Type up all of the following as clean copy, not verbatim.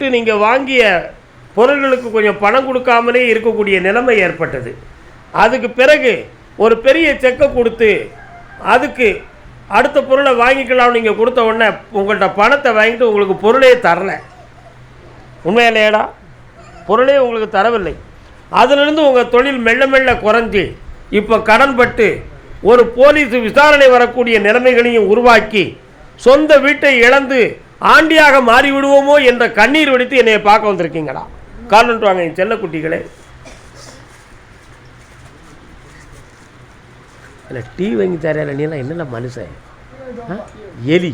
விட்டு நீங்கள் வாங்கிய பொருள்களுக்கு கொஞ்சம் பணம் கொடுக்காமலே இருக்கக்கூடிய நிலைமை ஏற்பட்டது. அதுக்கு பிறகு ஒரு பெரிய செக்கை கொடுத்து அதுக்கு அடுத்த பொருளை வாங்கிக்கலாம் நீங்கள் கொடுத்த உடனே உங்கள்கிட்ட பணத்தை வாங்கிட்டு உங்களுக்கு பொருளே தரலை. உண்மையிலேடா பொருளே உங்களுக்கு தரவில்லை. அதிலிருந்து உங்கள் தொழில் மெல்ல மெல்ல குறைஞ்சி இப்போ கடன்பட்டு ஒரு போலீஸ் விசாரணை வரக்கூடிய நிலைமைகளையும் உருவாக்கி சொந்த வீட்டை இழந்து ஆண்டியாக மாறிவிடுவோமோ என்ற கண்ணீர் வெடித்து என்னை பார்க்க வந்திருக்கீங்களா? காரணம் வாங்க என் செல்லக்குட்டிகளே. இல்லை டீ வாங்கி தரையில நீலாம் என்னென்ன மனுஷன் எலி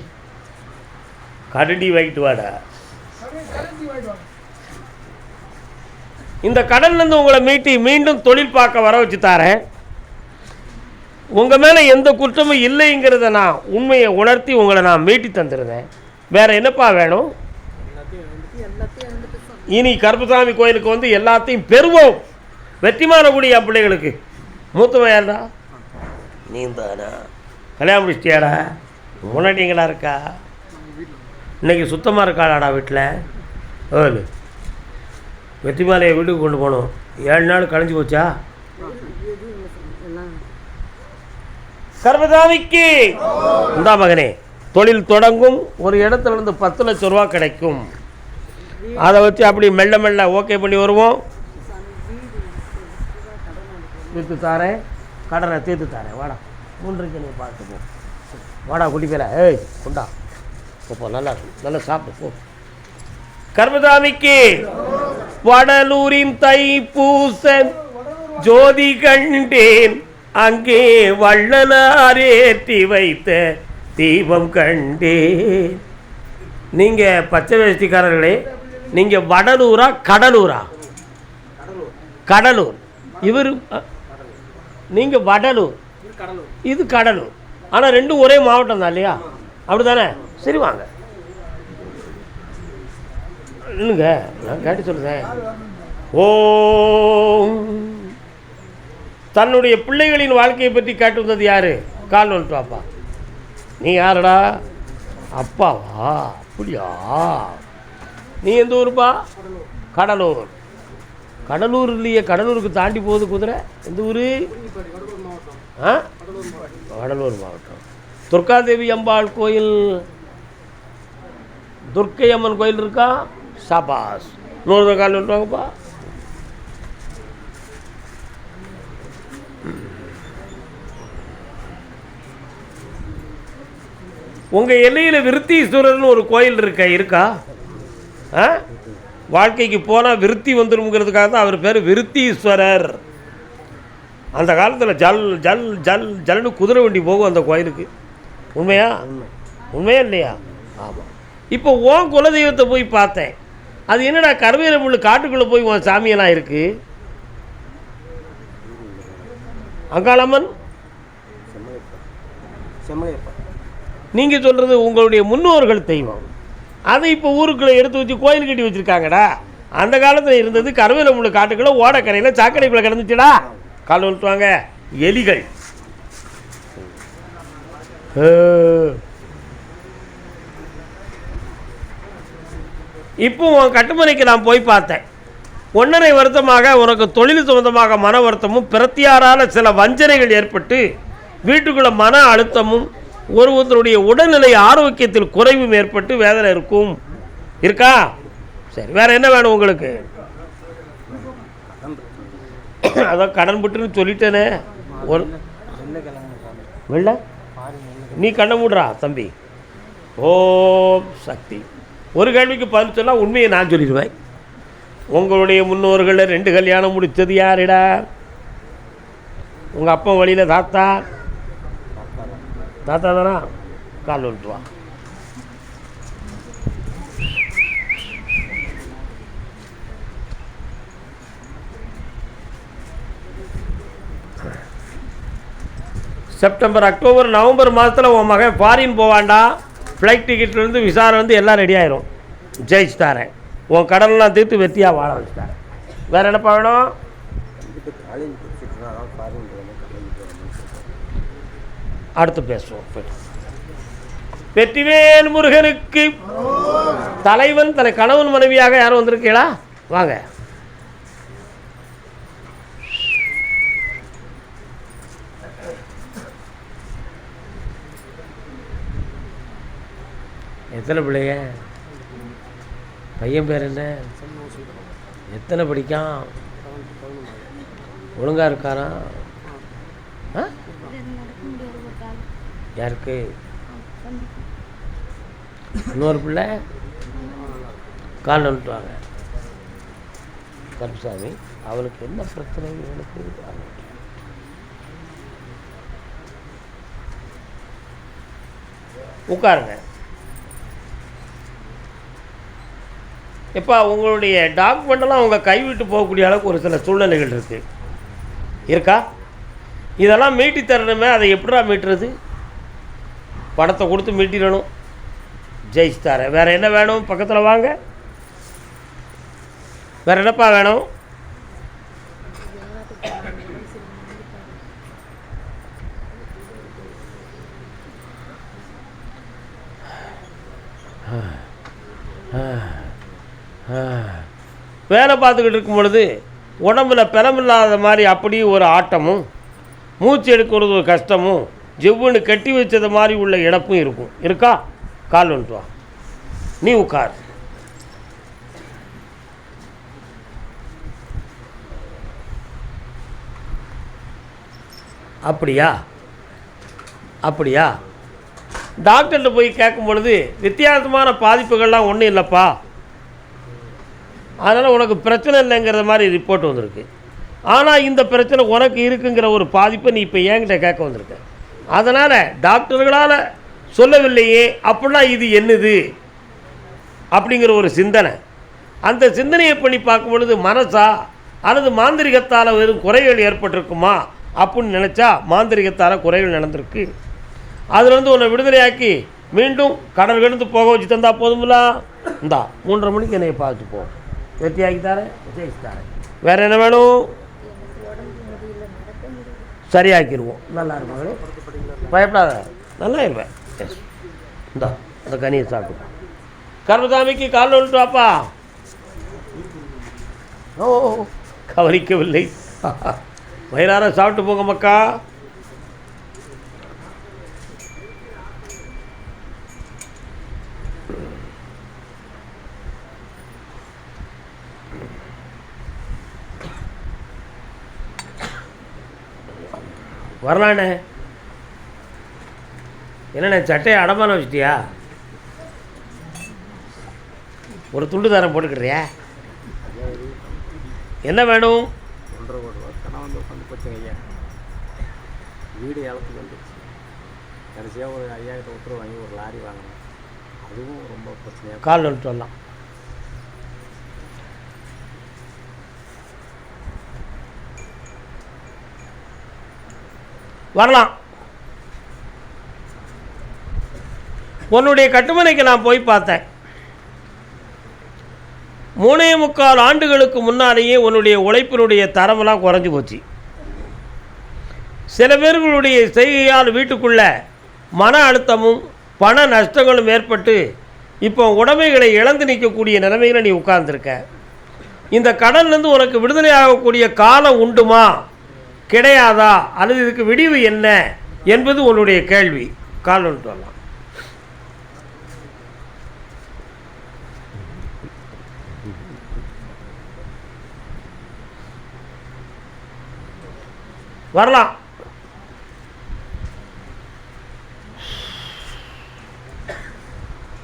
கடடி வாங்கிட்டு வாடா. இந்த கடன்லேருந்து உங்களை மீட்டி மீண்டும் தொழில் பார்க்க வர வச்சு தாரேன். உங்கள் மேலே எந்த குற்றமும் இல்லைங்கிறத நான் உண்மையை உணர்த்தி உங்களை நான் மீட்டி தந்துடுறேன். வேறு என்னப்பா வேணும்? இனி கருப்பசாமி கோயிலுக்கு வந்து எல்லாத்தையும் பெறுவோம். வெற்றிமானக்கூடிய என் பிள்ளைகளுக்கு மூத்தவன் யாருடா? நீ தானா? கல்யாணம் முடிச்சிட்டியாடா? முன்னாடிங்களா இருக்கா? இன்றைக்கி சுத்தமாக இருக்காளாடா வீட்டில்? ஏழு வெற்றிமாலையை வீட்டுக்கு கொண்டு போகணும். 7 நாள் கழிஞ்சு போச்சா? கர்மசாமிக்கு இந்தா மகனே, தொழில் தொடங்கும். ஒரு இடத்துலேருந்து 10 லட்சம் ரூபா கிடைக்கும். அதை வச்சு அப்படி மெல்ல மெல்ல ஓகே பண்ணி வருவோம். தீர்த்து தாரேன், கடனை தீர்த்து தாரேன். வாடா 3 நீ பார்த்துப்போம். வாடா குட்டி பேர. ஏய் கொண்டா போ, நல்லா நல்லா சாப்பிட்டு போ. கர்மசாமிக்கு வடலூரின் தைப்பூசன் ஜோதி கண்டேன், அங்கே வள்ளலாரேற்றி வைத்த தீபம் கண்டேன். நீங்கள் பச்சை வேஷ்டிக்காரர்களே, நீங்கள் வடலூரா கடலூரா? கடலூர். இவர் நீங்கள் வடலூர், இது கடலூர். ஆனால் ரெண்டும் ஒரே மாவட்டம் தான் இல்லையா? அப்படி தானே? சரி வாங்க இல்லைங்க, நான் கேட்டு சொல்லுறேன். ஓம் தன்னுடைய பிள்ளைகளின் வாழ்க்கையை பற்றி கேட்டு வந்தது யார்? கால் வந்துட்டு வாப்பா. நீ யாருடா? அப்பாவா? அப்படியா? நீ எந்த ஊருப்பா? கடலூர். கடலூர் இல்லையே, கடலூருக்கு தாண்டி போகுது குதிரை. எந்த ஊர்? ஆ கடலூர் மாவட்டம். துர்காதேவி அம்பாள் கோயில், துர்க்கை அம்மன் கோயில் இருக்கா? சபாஸ். 100 கால் வந்துட்டுவாங்கப்பா. உங்கள் எல்லையில் விருத்தீஸ்வரர்னு ஒரு கோயில் இருக்கா? வாழ்க்கைக்கு போனால் விருத்தி வந்துடுங்கிறதுக்காக தான் அவர் பேர் விருத்தீஸ்வரர். அந்த காலத்தில் ஜல் ஜல் ஜல் ஜல்னு குதிரை வண்டி போகும் அந்த கோயிலுக்கு. உண்மையா? உண்மையா இல்லையா? ஆமாம். இப்போ உன் குலதெய்வத்தை போய் பார்த்தேன். அது என்னடா கருவேல முள்ளு காட்டுக்குள்ளே போய் உன் சாமியெல்லாம் இருக்குது? அங்காளம்மன் நீங்கள் சொல்கிறது உங்களுடைய முன்னோர்கள் தெய்வம். அதை இப்போ ஊருக்குள்ளே எடுத்து வச்சு கோயில் கட்டி வச்சுருக்காங்கடா. அந்த காலத்தில் இருந்தது கருவேல முள்ளு காட்டுக்குள்ளே ஓடக்கரையில் சாக்கடைக்குள்ளே கிடந்துச்சுடா. கால் விட்டுவாங்க எலிகள். இப்போ உன் கட்டுமனைக்கு நான் போய் பார்த்தேன். 1.5 வருத்தமாக உனக்கு தொழில் சம்பந்தமாக மன வருத்தமும் பிரத்தியாரால் சில வஞ்சனைகள் ஏற்பட்டு வீட்டுக்குள்ள மன அழுத்தமும் ஒருவருடைய உடல்நிலை ஆரோக்கியத்தில் குறைவும் ஏற்பட்டு வேதனை இருக்கா? சரி, வேற என்ன வேணும் உங்களுக்கு? அதான் கடன் பட்டுன்னு சொல்லிட்டேனே. ஒரு வெள்ள நீ கண்ணை மூடுறா தம்பி. ஓம் சக்தி. ஒரு கேள்விக்கு பதில் சொன்னால் உண்மையை நான் சொல்லிடுவேன். உங்களுடைய முன்னோர்கள் 2 கல்யாணம் முடித்தது யாரிடா? உங்கள் அப்பா வழியில் தாத்தா தானா? கால் விட்டு வா. செப்டம்பர், அக்டோபர், நவம்பர் மாதத்தில் உன் மகன் ஃபாரின் போவான்டா. ஃப்ளைட் டிக்கெட்லேருந்து விசாரை வந்து எல்லாம் ரெடி ஆயிரும். ஜெயிச்சு தரேன். உன் கடன்லாம் தீர்த்து வெற்றியாக வாழ வச்சு தரேன். வேறு என்னப்பா வேணும்? அடுத்து பேசுவோம். வெற்றிவேல் முருகனுக்கு. தலைவன் தலை கணவன் மனைவியாக யாரும் வந்திருக்கீங்களா? வாங்க. எத்தனை பிள்ளைங்க? பையன் பேர் என்ன? எத்தனை படிக்கான்? ஒழுங்காக இருக்காரா? யாருக்கு? இன்னொரு பிள்ளை கால் வந்துட்டுவாங்க. கருப்புசாமி, அவளுக்கு என்ன பிரச்சனை? இவனுக்கு உட்காருங்க. எப்போ உங்களுடைய டாக்குமெண்ட்டெல்லாம் அவங்க கைவிட்டு போகக்கூடிய அளவுக்கு ஒரு சில சூழ்நிலைகள் இருக்கா? இதெல்லாம் மீட்டி தரணுமே, அதை எப்படிடா மீட்டுறது? பணத்தை கொடுத்து மீட்டிடணும். ஜெயிச்சுத்தாரேன். வேறு என்ன வேணும்? பக்கத்தில் வாங்க. வேறு என்னப்பா வேணும்? வேலை பார்த்துக்கிட்டு இருக்கும் பொழுது உடம்புல பிளமில்லாத மாதிரி அப்படி ஒரு ஆட்டமும், மூச்சு எடுக்கிறது ஒரு கஷ்டமும், ஜெவ்வுன்னு கட்டி வச்சது மாதிரி உள்ள இழப்பும் இருக்கும். இருக்கா? கால் வந்துட்டு வா. நீ உட்கார். அப்படியா? டாக்டர்கிட்ட போய் கேட்கும் பொழுது வித்தியாசமான பாதிப்புகள்லாம் ஒன்றும் இல்லைப்பா, அதனால் உனக்கு பிரச்சனை இல்லைங்கிற மாதிரி ரிப்போர்ட் வந்திருக்கு. ஆனால் இந்த பிரச்சனை உனக்கு இருக்குங்கிற ஒரு பாதிப்பை நீ இப்போ என்கிட்ட கேட்க வந்திருக்க. அதனால் டாக்டர்களால் சொல்லவில்லையே அப்படின்னா இது என்னது அப்படிங்கிற ஒரு சிந்தனை. அந்த சிந்தனையை பண்ணி பார்க்கும் பொழுது மனசா அல்லது மாந்திரிகத்தால் வெறும் குறைகள் ஏற்பட்டிருக்குமா அப்படின்னு நினச்சா மாந்திரிகத்தால் குறைகள் நடந்திருக்கு. அதுலேருந்து உன்னை விடுதலையாக்கி மீண்டும் கடல் கிடந்து போக வச்சு தந்தால் போதுமில்ல. இந்தா 3:30 மணிக்கு என்னை பார்த்துட்டு போ. வெற்றியாக்கி தரேன், ஜெயிச்சு தரேன். வேறு என்ன வேணும்? சரியாக்கிடுவோம். நல்லா இருப்பாங்களே, பயப்படாத, நல்லா இருப்பேன். இந்தா அந்த கனியை சாப்பிட்டு கருமசாமிக்கு கால் வந்துட்டு வாப்பா. ஓ, கவனிக்கவில்லை. வயிறார சாப்பிட்டு போங்க மக்கா. வரலாண்ணே. என்னண்ணே சட்டையை அடமான வச்சிட்டியா? ஒரு துண்டு தாரம் போட்டுக்கிறியா? என்ன வேணும்? 1.5 கோடி ரூபா கடன் வந்து உட்காந்து போச்சுங்க ஐயா. வீடு ஏலத்துக்கு வந்துடுச்சு. கடைசியாக ஒரு 5000 உத்தரவு வாங்கி ஒரு லாரி வாங்கினேன். அதுவும் ரொம்ப பிரச்சனையாக. கால் வந்துட்டு வரலாம். வரலாம். உன்னுடைய கட்டுமனைக்கு நான் போய் பார்த்தேன். 3.25 ஆண்டுகளுக்கு முன்னாலேயே உன்னுடைய உழைப்பினுடைய தரமெல்லாம் குறைஞ்சி போச்சு. சில பேர்களுடைய செய்கையால் வீட்டுக்குள்ள மன அழுத்தமும் பண நஷ்டங்களும் ஏற்பட்டு இப்போ உடைமைகளை இழந்து நிற்கக்கூடிய நிலைமையில் நீ உட்கார்ந்துருக்க. இந்த கடன்லேருந்து உனக்கு விடுதலை ஆகக்கூடிய காலம் உண்டுமா கிடையாதா, அல்லது இதுக்கு விடிவு என்ன என்பது உன்னுடைய கேள்வி. கால் வந்துட்டு வரலாம். வரலாம்.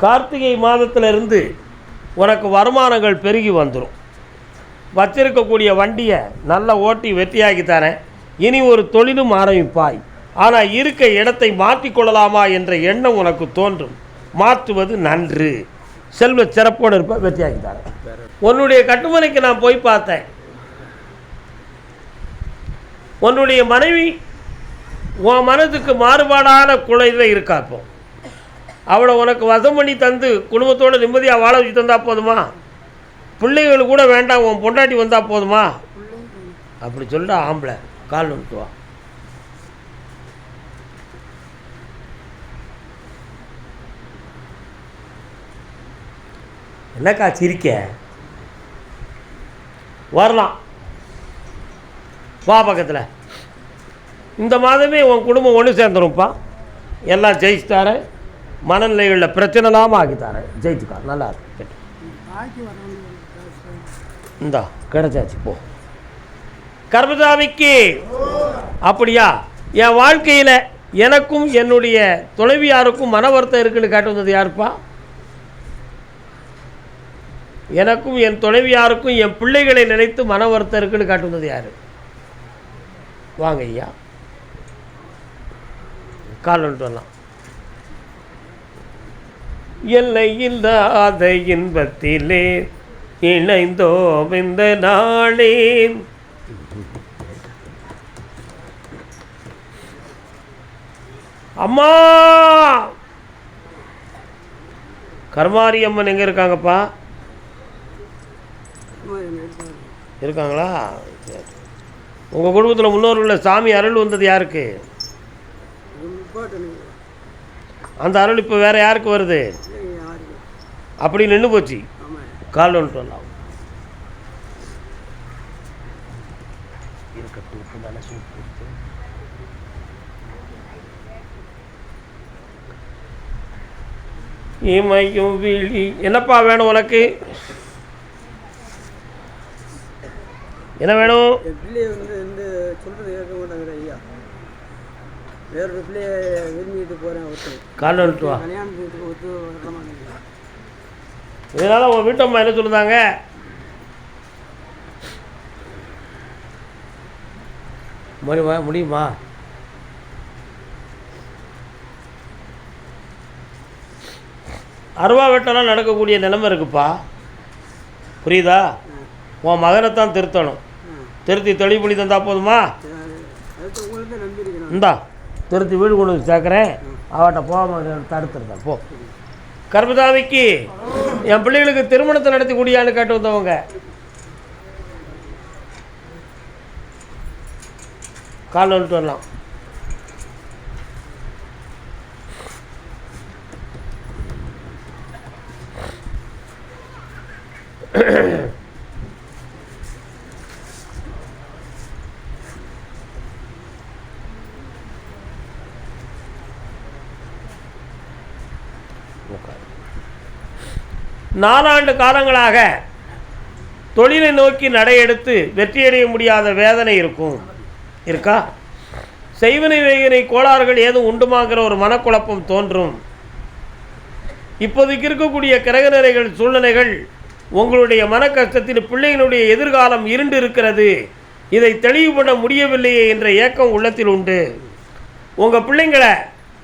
கார்த்திகை மாதத்திலிருந்து உனக்கு வருமானங்கள் பெருகி வந்துடும். வச்சிருக்கக்கூடிய வண்டியை நல்லா ஓட்டி வெற்றியாக்கி தரேன். இனி ஒரு தொழிலும் ஆரம்பிப்பாய். ஆனால் இருக்க இடத்தை மாற்றிக்கொள்ளலாமா என்ற எண்ணம் உனக்கு தோன்றும். மாற்றுவது நன்று. செல்வ சிறப்போடு இருப்ப வெற்றியாக்கி தரேன். உன்னுடைய கட்டுமனைக்கு நான் போய் பார்த்தேன். உன்னுடைய மனைவி உன் மனதுக்கு மாறுபாடான குழைவில் இருக்கா. இப்போ அவளை உனக்கு வசம் பண்ணி தந்து குடும்பத்தோடு நிம்மதியாக வாழ வச்சு தந்தால் போதுமா? பிள்ளைகள் கூட வேண்டாம், உன் பொண்டாட்டி வந்தால் போதுமா? அப்படி சொல்லிட்டு ஆம்பளை கால் வந்துட்டு வா. என்னக்கா சிரிக்க? வரலாம், வா பக்கத்தில். இந்த மாதமே உன் குடும்பம் ஒன்று சேர்ந்துரும்ப்பா. எல்லாம் ஜெயிச்சு தரேன், மனநிலைகளில் பிரச்சனை இல்லாமல் ஆக்கி தரேன். ஜெயிச்சுக்கா, நல்லா இருக்கு. இந்தா கிடைச்சாச்சு, போ. கர்மசாமிக்கு அப்படியா? என் வாழ்க்கையில் எனக்கும் என்னுடைய துணைவியாருக்கும் மன வருத்தம் இருக்குன்னு காட்டு வந்தது யாருப்பா? எனக்கும் என் துணைவியாருக்கும் என் பிள்ளைகளை நினைத்து மன வருத்தம் இருக்குன்னு காட்டு வந்தது யாரு? வாங்க ஐயா, கால் வந்துட்டு வரலாம். எல்லை இல்லாத இன்பத்திலே இணைந்தோம் இந்த நாளே. அம்மா, கருமாரி அம்மன் எங்கே இருக்காங்கப்பா? இருக்காங்களா? உங்கள் குடும்பத்தில் முன்னோர்களில் சாமி அருள் வந்தது யாருக்கு? அந்த அருள் இப்போ வேறு யாருக்கு வருது? அப்படி நின்று போச்சு. கால் வந்துட்டு வரலாம். இமையும் விழி. என்னப்பா வேணும் உனக்கு? என்ன வேணும்? பிள்ளைய வந்து சொல்கிறது கேட்க மாட்டாங்க ஐயா. வேறொரு பிள்ளைய விரும்பிட்டு போகிறேன். கால் வந்துட்டு வா. கல்யாணத்துக்கு ஒத்து வர மாட்டேங்குது. இதனால் உங்கள் வீட்டம்மா என்ன சொல்லுதாங்க? முடியுமா? அருவா வெட்டெல்லாம் நடக்கக்கூடிய நிலைமை இருக்குப்பா, புரியுதா? உன் மகனைத்தான் திருத்தணும். திருத்தி தெளிவுபடி தந்தா போதுமா? இந்தா திருத்தி வீடு கொண்டு வந்து சேர்க்குறேன். அவட்ட போகாமல் தடுத்துருந்தேன். போ. கர்மசாமிக்கு என் பிள்ளைகளுக்கு திருமணத்தை நடத்தி கூடியான்னு கேட்டு வந்தவங்க கால் வந்துட்டு வரலாம். நாலாண்டு காலங்களாக தொழிலை நோக்கி நடையெடுத்து வெற்றியடைய முடியாத வேதனை இருக்கா? செய்வினை வேகனை கோளாறுகள் ஏதும் உண்டுமாங்கிற ஒரு மனக்குழப்பம் தோன்றும். இப்போதைக்கு இருக்கக்கூடிய கிரகநிலைகள் சூழ்நிலைகள் உங்களுடைய மன கஷ்டத்தில் பிள்ளைகளுடைய எதிர்காலம் இருண்டு இருக்கிறது, இதை தெளிவுபட முடியவில்லையே என்ற ஏக்கம் உள்ளத்தில் உண்டு. உங்கள் பிள்ளைங்களை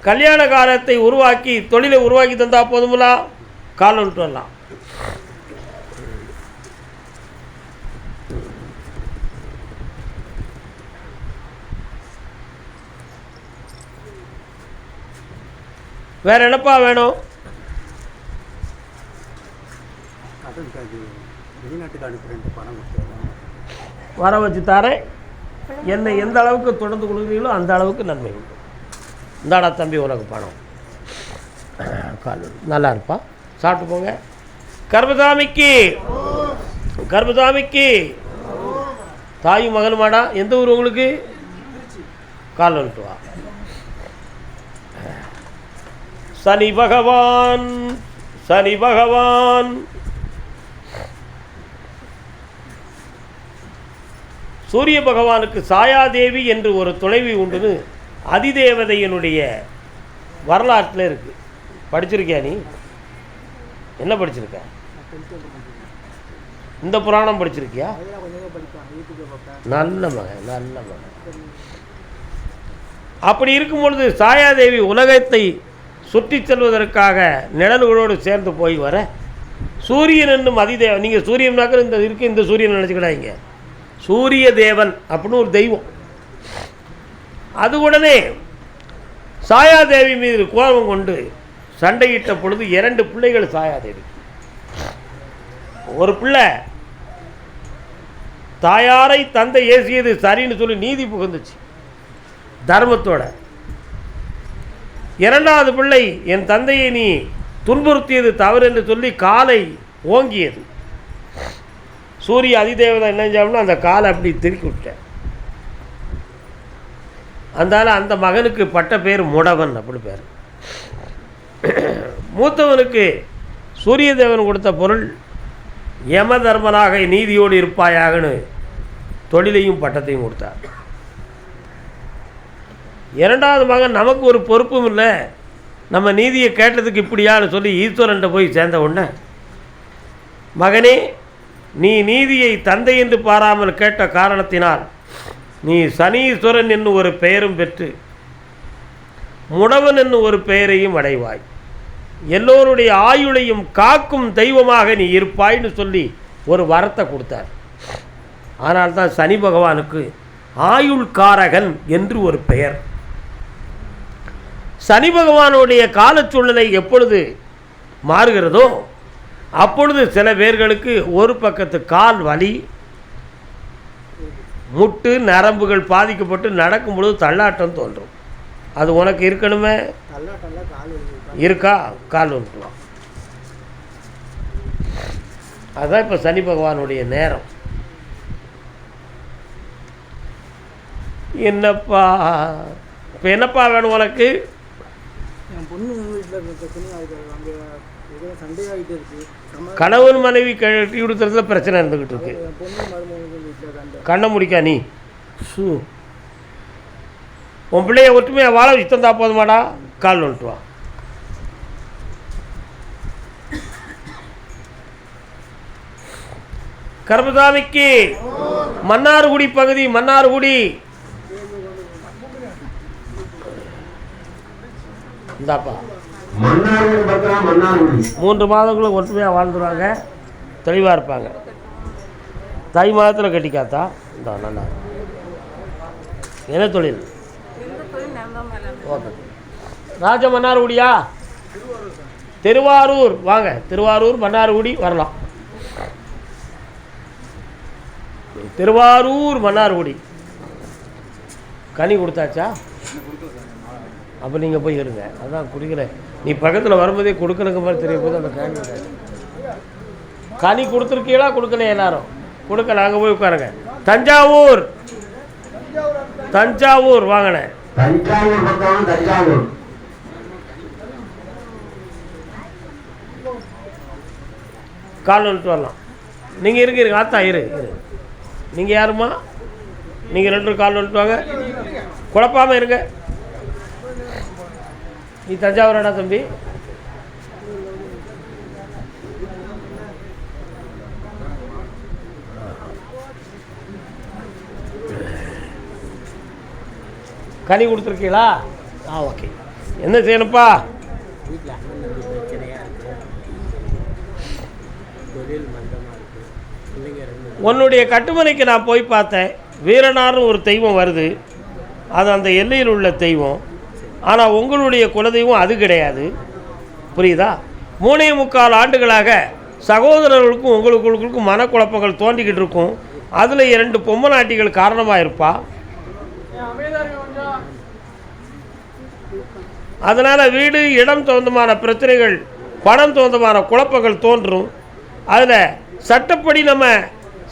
கல்யாண காலத்தை உருவாக்கி தொழிலை உருவாக்கி தந்தா போதுங்களா? கால் வந்துட்டு வரலாம். வேறு என்னப்பா வேணும்? வெளிநாட்டுக்கு அனுப்புகிறேன், பணம் கொடுத்து வர வச்சு தரேன். என்னை எந்த அளவுக்கு தொடர்ந்து கொடுக்குறீங்களோ அந்த அளவுக்கு நன்மை உண்டு. இந்தாடா தம்பி உனக்கு பணம். கால் நல்லா இருப்பா, சாப்பிட்டு போங்க. கர்மசாமிக்கு தாயும் மகனுமாடா? எந்த ஊர் உங்களுக்கு? கால் வந்துட்டு வா. சனி பகவான் சூரிய பகவானுக்கு சாயாதேவி என்று ஒரு துணைவி உண்டுன்னு அதிதேவதையினுடைய வரலாற்றில் இருக்குது. படிச்சிருக்கியா நீ? என்ன படிச்சிருக்க? இந்த புராணம் படிச்சிருக்கியா? நல்ல மகன். அப்படி இருக்கும் பொழுது சாயாதேவி உலகத்தை சுற்றி செல்வதற்காக நிழல்களோடு சேர்ந்து போய் வர சூரியன் என்னும் அதிதேவன். நீங்கள் சூரியனாக்க இந்த இருக்கு, இந்த சூரியன் நினச்சிக்கிடாங்க. சூரிய தேவன் அப்படின்னு ஒரு தெய்வம். அது உடனே சாயாதேவி மீது கோபம் கொண்டு சண்டையிட்ட பொழுது 2 பிள்ளைகள் சாயாதேவி. ஒரு பிள்ளை தாயாரை தந்தை ஏசியது சரின்னு சொல்லி நீதி புகுந்துச்சு தர்மத்தோட. 2வது பிள்ளை என் தந்தையை நீ துன்புறுத்தியது தவறு என்று சொல்லி காலை ஓங்கியது. சூரிய அதிதேவதை என்ன செஞ்சாலும் அந்த காலை அப்படி திருக்கி விட்டேன். அதனால் அந்த மகனுக்கு பட்ட பேர் முடவன் அப்படி பேர். மூத்தவனுக்கு சூரிய தேவன் கொடுத்த பொருள் யம தர்மனாக நீதியோடு இருப்பாயாகனு தொழிலையும் பட்டத்தையும் கொடுத்தார். இரண்டாவது மகன் நமக்கு ஒரு பொறுப்பும் இல்லை, நம்ம நீதியை கேட்டதுக்கு இப்படியான்னு சொல்லி ஈஸ்வரன்ட்ட போய் சேர்ந்த உடனே, மகனே நீ நீதியை தந்தை என்று பாராமல் கேட்ட காரணத்தினால் நீ சனீஸ்வரன் என்னும் ஒரு பெயரும் பெற்று முடவன் என்னும் ஒரு பெயரையும் அடைவாய், எல்லோருடைய ஆயுளையும் காக்கும் தெய்வமாக நீ இருப்பாய்னு சொல்லி ஒரு வரத்தை கொடுத்தார். ஆனால் தான் சனி பகவானுக்கு ஆயுள்காரகன் என்று ஒரு பெயர். சனி பகவானுடைய கால சூழ்நிலை எப்பொழுது மாறுகிறதோ அப்பொழுது சில பேர்களுக்கு ஒரு பக்கத்து கால் வலி, முட்டு நரம்புகள் பாதிக்கப்பட்டு நடக்கும் பொழுது தள்ளாட்டம் தோன்றும். அது உனக்கு இருக்கணுமே, இருக்கா? கால் வந்துடுவான். அதுதான் இப்போ சனி பகவானுடைய நேரம். என்னப்பா இப்போ என்னப்பா வேணும் உனக்கு? கணவன் மனைவி கட்டி கொடுத்துறதுல பிரச்சனை இருந்துக்கிட்டு இருக்கு. கண்ணை முடிக்கா நீ உன் பிள்ளைய ஒற்றுமையாக வாழ இஷ்டம் போதுமாடா? கால் வந்துட்டு வா. கருப்பசாமிக்கு மன்னார்குடி பகுதி, மன்னார்குடி இந்தாப்பா 3 மாதங்களும் ஒற்றுமையாக வாழ்ந்துருவாங்க, தெளிவாக இருப்பாங்க. தை மாதத்தில் கட்டிக்காத்தா இந்த நல்லா என்ன தொழில்? ஓகே. ராஜ மன்னார்குடியா? திருவாரூர் வாங்க, திருவாரூர் மன்னார்குடி வரலாம். திருவாரூர் மன்னார்குடி கனி கொடுத்தாச்சா? அப்போ நீங்கள் போய் இருங்க. அதான் குடிக்கல, நீ பக்கத்தில் வரும்போதே கொடுக்கணுங்க மாதிரி தெரிய போது அந்த கனி கொடுத்துருக்கீங்களா? கொடுக்கல, எல்லாரும் கொடுக்கல. அங்கே போய் உட்காருங்க. தஞ்சாவூர், தஞ்சாவூர் வாங்கினேன். கால் வந்துட்டு வரலாம். நீங்கள் இருங்க ஆத்தா இரு. நீங்கள் யாருமா? நீங்கள் 2 கால் வந்துட்டு வாங்க, குழப்பாமல் இருங்க. நீ தஞ்சாவூராடா தம்பி? கனி கொடுத்துருக்கீங்களா? ஓகே. என்ன செய்யணும்ப்பா? உன்னுடைய கட்டுமனைக்கு நான் போய் பார்த்தேன். வீரனார்னு ஒரு தெய்வம் வருது, அது அந்த எல்லையில் உள்ள தெய்வம். ஆனால் உங்களுடைய குலதெய்வம் அது கிடையாது, புரியுதா? 3.25 ஆண்டுகளாக சகோதரர்களுக்கும் உங்களுக்கும் மனக்குழப்பங்கள் தோண்டிக்கிட்டு இருக்கும். அதில் 2 பொம்மை நாட்டிகள் காரணமாக இருப்பா. அதனால் வீடு இடம் தகுந்தமான பிரச்சனைகள், பணம் தகுந்தமான குழப்பங்கள் தோன்றும். அதில் சட்டப்படி நம்ம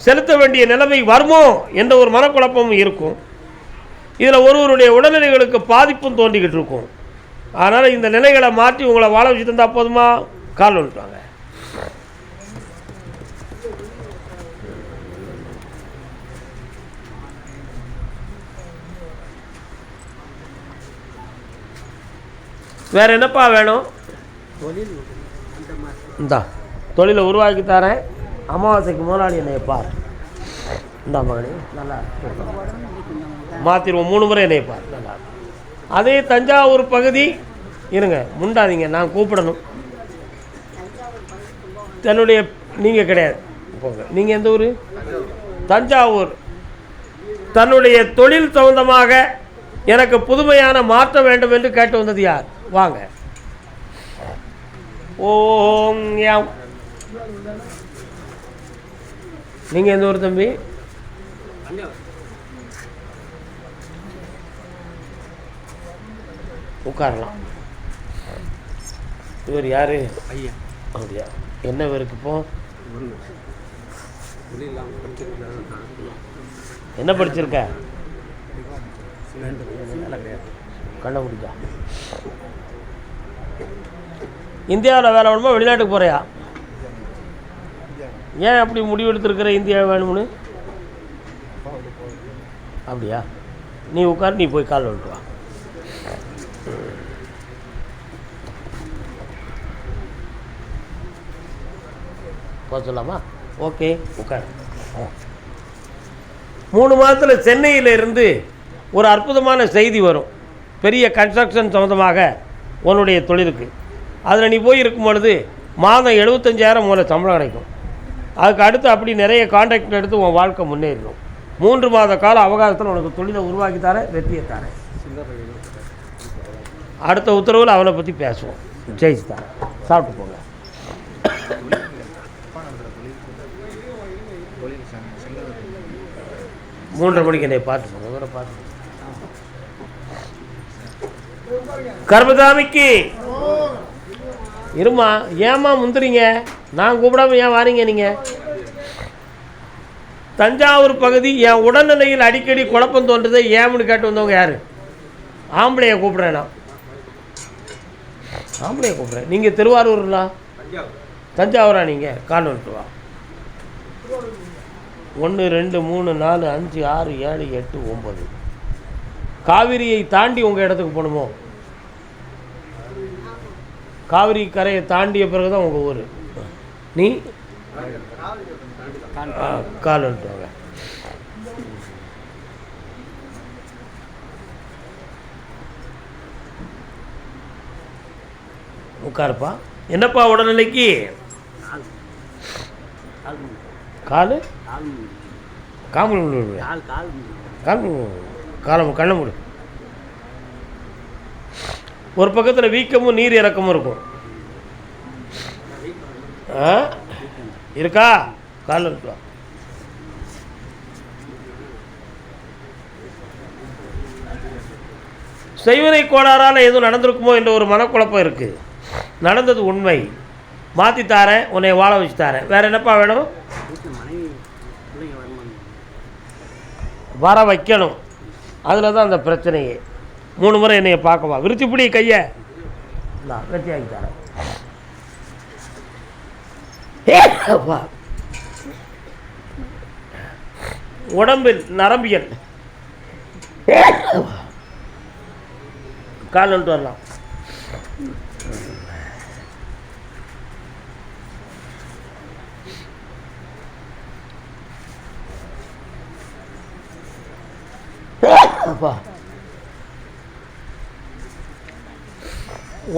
செலுத்த வேண்டிய நிலைமை வருமோ என்ற ஒரு மனக்குழப்பமும் இருக்கும். இதில் ஒருவருடைய உடல்நிலைகளுக்கு பாதிப்பும் தோண்டிக்கிட்டு இருக்கும். அதனால் இந்த நிலைகளை மாற்றி உங்களை வாழ வச்சுட்டு இருந்தால் போதுமா? கால் வந்துட்டாங்க. வேறு என்னப்பா வேணும்? இந்தா தொழிலை உருவாக்கி தரேன். அமாவாசைக்கு முதலாளி என்னைய பார். இந்தா மகனே நல்லா மாற்றிடுவோம். 3 முறை என்னைய பார். நல்லா அதே தஞ்சாவூர் பகுதி இருங்க, முண்டாதீங்க, நான் கூப்பிடணும். தன்னுடைய நீங்கள் கிடையாது போங்க. நீங்கள் எந்த ஊர்? தஞ்சாவூர். தன்னுடைய தொழில் சம்பந்தமாக எனக்கு புதுமையான மாற்றம் வேண்டும் என்று கேட்டு வந்தது யார்? வாங்க. ஓம் யாம். நீங்கள் எந்த ஊர் தம்பி? உட்காரலாம். இவர் யாரு? ஐயா. அப்படியா? என்ன இவருக்கு இப்போ என்ன படிச்சிருக்க? கண்ண முடிஞ்சா இந்தியாவில் வேலை வேணுமா வெளிநாட்டுக்கு போகிறியா? ஏன் அப்படி முடிவெடுத்துருக்கிற இந்தியா வேணும்னு? அப்படியா? நீ உட்கார், நீ போய் கால் வந்துட்டு வா. போக சொல்லாமா? ஓகே, உட்கார். 3 மாதத்தில் சென்னையிலிருந்து ஒரு அற்புதமான செய்தி வரும். பெரிய கன்ஸ்ட்ரக்ஷன் சம்மந்தமாக உன்னுடைய தொழிலுக்கு. அதில் நீ போய் இருக்கும் பொழுது மாதம் 75,000 மூலம் சம்பளம் கிடைக்கும். அதுக்கு அடுத்து அப்படி நிறைய கான்ட்ராக்ட் எடுத்து உன் வாழ்க்கை முன்னேறிடும். 3 மாத கால அவகாசத்தில் உனக்கு தொழிலை உருவாக்கி தரேன், வெற்றியை தரேன். அடுத்த உத்தரவில் அவனை பற்றி பேசுவோம். ஜெயிச்சு தரேன். சாப்பிட்டு போங்க. மூன்றரை மணிக்கு என்னை பார்த்து போங்க. இவரை பார்த்து கர்மசாமிக்கு இருமா. ஏமா முந்துறீங்க? நான் கூப்பிடாம ஏன் வாரீங்க நீங்கள்? தஞ்சாவூர் பகுதி என் உடல்நிலையில் அடிக்கடி குழப்பம் தோன்றுதை ஏன்னு கேட்டு வந்தவங்க யார்? ஆம்பளையை கூப்பிட்றேன். நான் ஆம்பளையை கூப்பிட்றேன். நீங்கள் திருவாரூர்லா? தஞ்சாவூரா? நீங்கள் கால் வந்துட்டு வா. 1 2 3 4 5 6 7 8 9 காவிரியை தாண்டி உங்கள் இடத்துக்கு போகணுமோ? காவிரி கரையை தாண்டிய பிறகு தான் உங்கள் ஊர். நீ கால் வந்துட்டு வாங்க. உட்காருப்பா. என்னப்பா உடல்நிலைக்கு? காலு காமல் காலம் கண்ண மூடு. ஒரு பக்கத்தில் வீக்கமும் நீர் இறக்கமும் இருக்கும். இருக்கா? கால் இருக்கா? செய்வனை கோளாறால் எதுவும் நடந்திருக்குமோ என்ற ஒரு மனக்குழப்பம் இருக்குது. நடந்தது உண்மை. மாற்றி தாரேன், உன்னை வாழ வச்சு தாரேன். வேறு என்னப்பா வேணும்? வர வைக்கணும். அதில் தான் அந்த பிரச்சனையே. 3 முறை என்னையை பார்க்கவா. விருத்திப்பிடி கையை நான் வெற்றி ஆகி தரேன். உடம்பில் நரம்பியல் கால் வந்துட்டு வரலாம்.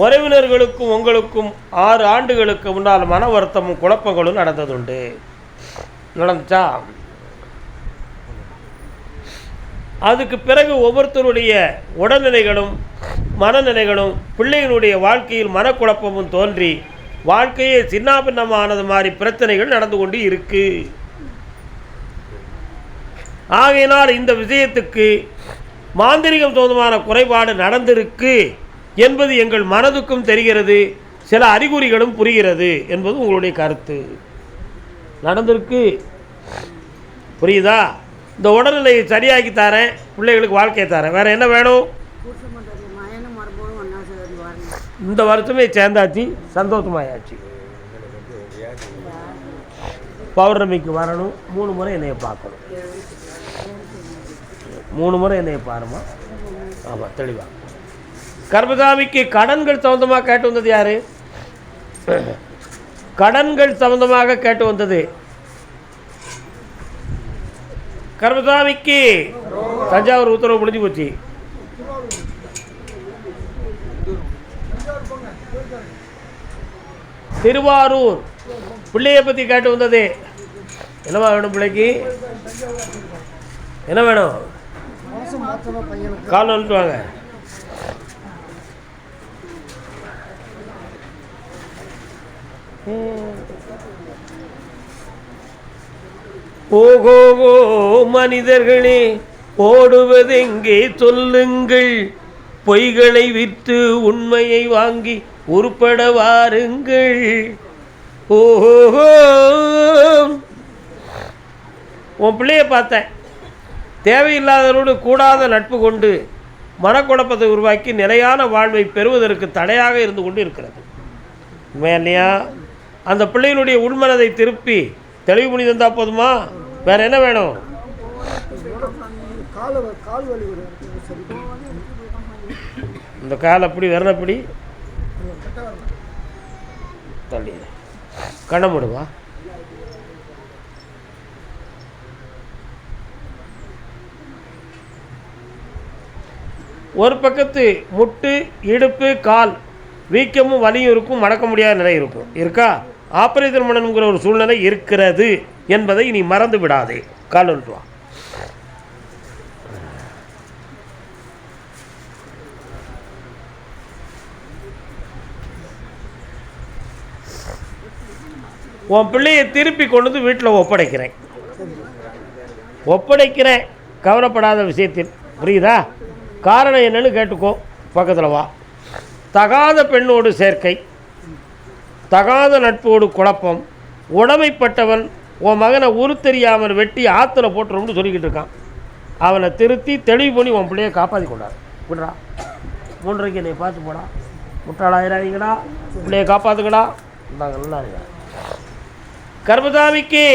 உறவினர்களுக்கும் உங்களுக்கும் 6 ஆண்டுகளுக்கு முன்னால் மன வருத்தமும் குழப்பங்களும் நடந்ததுண்டு. நடந்துச்சா? அதுக்கு பிறகு ஒவ்வொருத்தருடைய உடல்நிலைகளும் மனநிலைகளும் பிள்ளைகளுடைய வாழ்க்கையில் மனக்குழப்பமும் தோன்றி வாழ்க்கையே சின்னாபின்னமானது மாதிரி பிரச்சனைகள் நடந்து கொண்டு இருக்கு. ஆகையினால் இந்த விஷயத்துக்கு மாந்திரிகம் சம்பந்தமான குறைபாடு நடந்திருக்கு என்பது எங்கள் மனதுக்கும் தெரிகிறது. சில அறிகுறிகளும் புரிகிறது என்பது உங்களுடைய கருத்து. நடந்திருக்கு, புரியுதா? இந்த உடல்நிலையை சரியாக்கி தரேன், பிள்ளைகளுக்கு வாழ்க்கையை தரேன். வேறு என்ன வேணும்? இந்த வருஷமே சேர்ந்தாச்சு, சந்தோஷமாயாச்சு. பௌர்ணமிக்கு வரணும். 3 முறை என்னையை பார்க்கணும். 3 முறை என்னையை பாருமா. ஆமாம், தெளிவாக. கர்மசாமிக்கு கடன்கள் சம்பந்தமாக கேட்டு வந்தது யாரு? கடன்கள் சம்பந்தமாக கேட்டு வந்தது கர்மசாமிக்கு. தஞ்சாவூர் உத்தரவு முடிஞ்சு போச்சு. திருவாரூர் பிள்ளையை பற்றி கேட்டு வந்தது. என்னவா வேணும் பிள்ளைக்கு? என்ன வேணும்? கால் வந்துட்டு வாங்க. ஓகோ மனிதர்களே, ஓடுவதெங்கே சொல்லுங்கள், பொய்களை விற்று உண்மையை வாங்கி உருப்பட வாருங்கள். ஓஹோ, உன் பிள்ளைய பார்த்தேன். தேவையில்லாதவரோடு கூடாத நட்பு கொண்டு மனக்குழப்பத்தை உருவாக்கி நிலையான வாழ்வை பெறுவதற்கு தடையாக இருந்து கொண்டு இருக்கிறது. இல்லையா? அந்த பிள்ளைகளுடைய உள்மனதை திருப்பி தெளிவு பண்ணி தந்தால் போதுமா? வேற என்ன வேணும்? இந்த கால் அப்படி வரல, அப்படி தள்ளி கண்ண முடுவா. ஒரு பக்கத்து முட்டு, இடுப்பு, கால் வீக்கமும் வலியும் இருக்கும், மடக்க முடியாத நிலை இருக்கும். இருக்கா? ஆபரேஷன் பண்ணணுங்கிற ஒரு சூழ்நிலை இருக்கிறது என்பதை நீ மறந்து விடாதே. கால் வந்துட்டு வா. உன் பிள்ளையை திருப்பி கொண்டு வந்து வீட்டில் ஒப்படைக்கிறேன் கவலைப்படாத விஷயத்தில். புரியுதா? காரணம் என்னன்னு கேட்டுக்கோ. பக்கத்தில் வா. தகாத பெண்ணோடு சேர்க்கை, தகாத நட்போடு குழப்பம், உடமைப்பட்டவன் உன் மகனை உரு தெரியாமல் வெட்டி ஆற்றுல போட்டுரும்னு சொல்லிக்கிட்டு இருக்கான். அவனை திருத்தி தெளிவு பண்ணி உன் பிள்ளையை காப்பாற்றி கொண்டாரு. விடுறா, 3:30 என்னை பார்த்து போடா. முட்டாளாயிராதீங்கடா, பிள்ளையை காப்பாற்றுக்கடா. நாங்கள் நல்லா இருக்கா? கர்மசாமிக்கு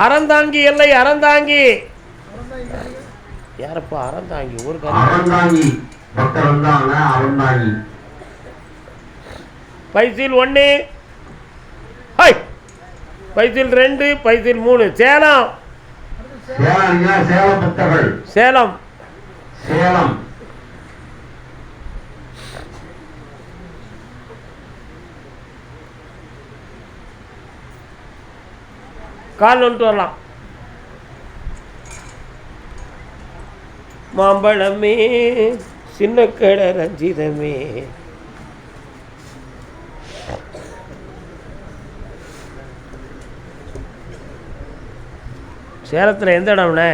அறந்தாங்கி எல்லை. அறந்தாங்கி யாரப்பா? அறந்தாங்கி ஒரு பைசில் 1, பைசில் 2, பைசில் 3. சேலம். சேலம். கால் வந்துட்டு வரலாம். மாம்பழமே சின்ன கடை ரஞ்சிதமே. சேலத்தில் எந்த இடம்னே?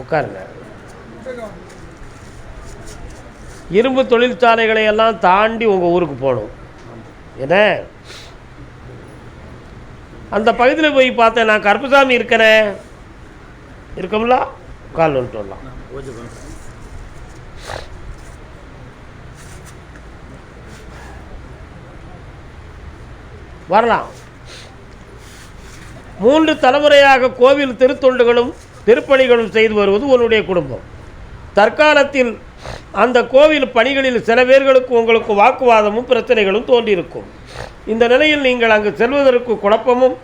உட்காருங்க. இரும்பு தொழிற்சாலைகளை எல்லாம் தாண்டி உங்கள் ஊருக்கு போகணும். என்ன அந்த பகுதியில் போய் பார்த்தேன். நான் கருப்பசாமி இருக்கிறேன். இருக்கோம்ல? கால் வந்துட்டு வரலாம். வரலாம். 3 தலைமுறையாக கோவில் திருத்தொண்டுகளும் திருப்பணிகளும் செய்து வருவது உன்னுடைய குடும்பம். தற்காலத்தில் அந்த கோவில் பணிகளில் சில பேர்களுக்கு உங்களுக்கு வாக்குவாதமும் பிரச்சனைகளும் தோன்றியிருக்கும். இந்த நிலையில் நீங்கள் அங்கு செல்வதற்கு குழப்பமும்,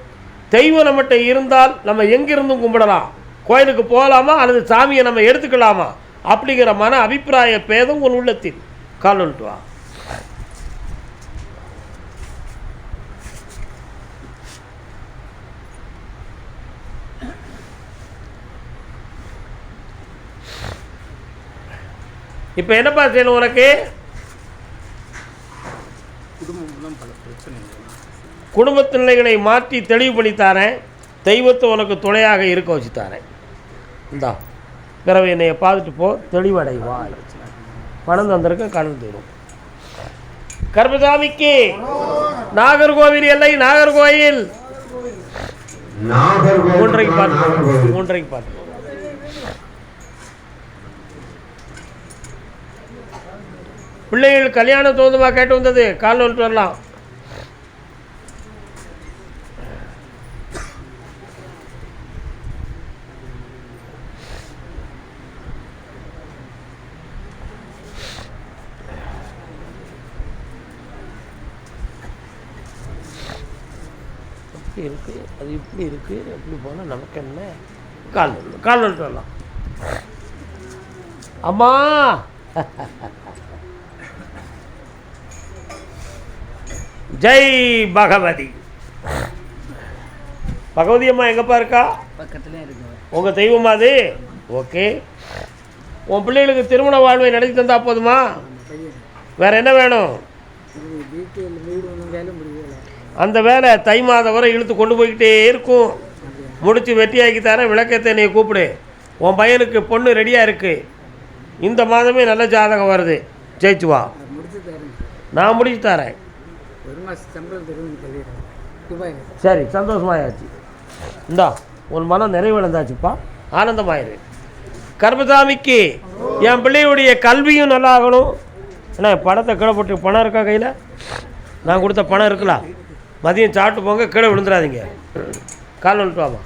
தெய்வம் நம்மகிட்ட இருந்தால் நம்ம எங்கிருந்தும் கும்பிடலாம், கோயிலுக்கு போகலாமா அல்லது சாமியை நம்ம எடுத்துக்கலாமா அப்படிங்கிற மன அபிப்பிராய பேதம் உன் உள்ளத்தில். கால் வந்துட்டு வா. இப்போ என்னப்பா செய்யணும்? உனக்கு குடும்பத்து நிலைகளை மாற்றி தெளிவு பண்ணித்தாரேன். தெய்வத்தை உனக்கு துணையாக இருக்க வச்சுத்தாரேன். இந்தா பிறவை என்னைய பார்த்துட்டு போ, தெளிவடைவா. பணம் தந்திருக்க கடன் தரும். கர்மசாமிக்கு நாகர்கோவில் எல்லை. நாகர்கோவில் 3:30 பார்த்து 3:30 பார்த்து. பிள்ளைகள் கல்யாணம் தோதுமாக கேட்டு வந்தது. கால் வந்துட்டு வரலாம். இப்படி இருக்கு, அது இப்படி இருக்கு, எப்படி போனால் நமக்கு என்ன? கால் வந்துட்டு வரலாம். அம்மா ஜெய் பகவதி. பகவதி அம்மா எங்கப்பா இருக்கா? பக்கத்துலேயே இருக்கு. உங்கள் தெய்வமா அது? ஓகே. உன் பிள்ளைகளுக்கு திருமண வாழ்வை நடத்தி தந்தா போதுமா? வேற என்ன வேணும்? அந்த வேலை தை மாதம் வரை இழுத்து கொண்டு போய்கிட்டே இருக்கும். முடித்து வெட்டியாக்கி தரேன். விளக்கத்தை நீ கூப்பிடு. உன் பையனுக்கு பொண்ணு ரெடியாக இருக்குது. இந்த மாதமே நல்ல ஜாதகம் வருது. ஜெயிச்சு வா. நான் முடிச்சு தரேன். ஒரு மாதம் சம்பளம் தருவோம்னு சொல்லிடுறேன் துபாயில். சரி, சந்தோஷமாயாச்சு. இந்தா உன் மனம் நிறைவடைந்தாச்சுப்பா, ஆனந்தமாயிரு. கருப்பசாமிக்கு என் பிள்ளையுடைய கல்வியும் நல்லா ஆகணும். ஏன்னா பணத்தை கீழே போட்டு, பணம் இருக்கா கையில்? நான் கொடுத்த பணம் இருக்கலாம். மதியம் சாப்பிட்டு போங்க, கீழே விழுந்துடாதீங்க. கால் வந்துட்டு வாமா.